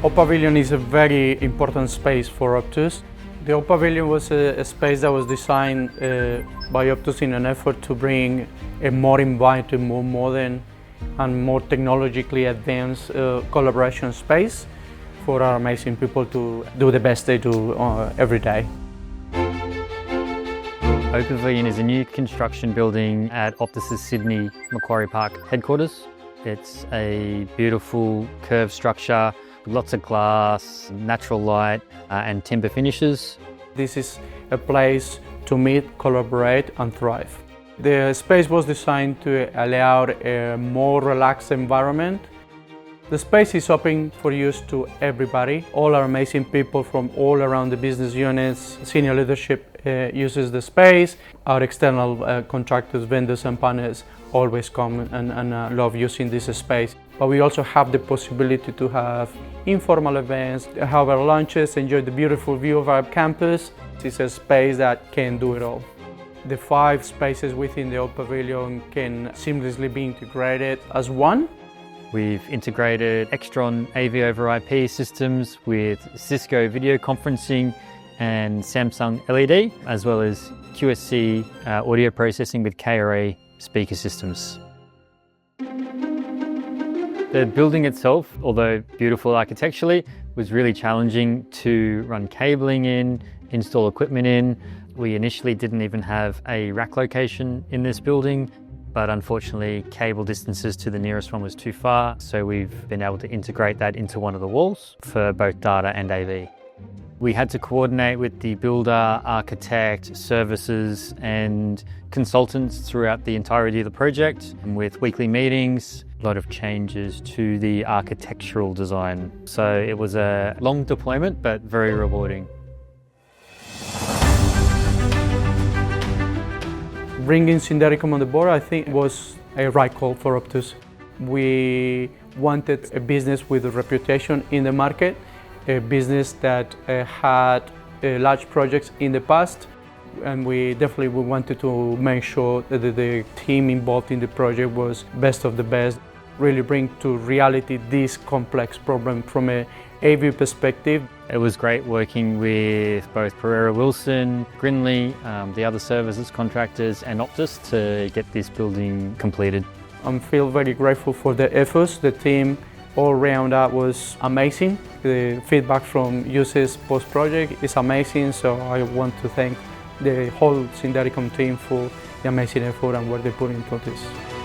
O Pavilion is a very important space for Optus. The O Pavilion was a space that was designed by Optus in an effort to bring a more inviting, more modern and more technologically advanced collaboration space for our amazing people to do the best they do every day. O Pavilion is a new construction building at Optus Sydney Macquarie Park headquarters. It's a beautiful curved structure, lots of glass, natural light and timber finishes. This is a place to meet, collaborate and thrive. The space was designed to allow a more relaxed environment. The space is open for use to everybody. All our amazing people from all around the business units, senior leadership uses the space. Our external contractors, vendors and partners always come and love using this space. But we also have the possibility to have informal events, have our lunches, enjoy the beautiful view of our campus. It's a space that can do it all. The 5 spaces within the O Pavilion can seamlessly be integrated as one. We've integrated Extron AV over IP systems with Cisco video conferencing and Samsung LED, as well as QSC audio processing with KRA speaker systems. The building itself, although beautiful architecturally, was really challenging to run cabling in, install equipment in. We initially didn't even have a rack location in this building, but unfortunately cable distances to the nearest one was too far, so we've been able to integrate that into one of the walls for both data and AV. We had to coordinate with the builder, architect, services and consultants throughout the entirety of the project, and with weekly meetings, a lot of changes to the architectural design. So it was a long deployment, but very rewarding. Bringing Syndeticom on the board, I think, was a right call for Optus. We wanted a business with a reputation in the market, a business that had large projects in the past, and we definitely wanted to make sure that the team involved in the project was best of the best, really bring to reality this complex problem from an AV perspective. It was great working with both Pereira Wilson, Grinley, the other services contractors and Optus to get this building completed. I feel very grateful for the efforts. The team all round up was amazing. The feedback from users post-project is amazing, so I want to thank the whole Syndeticom team for the amazing effort and work they put into this.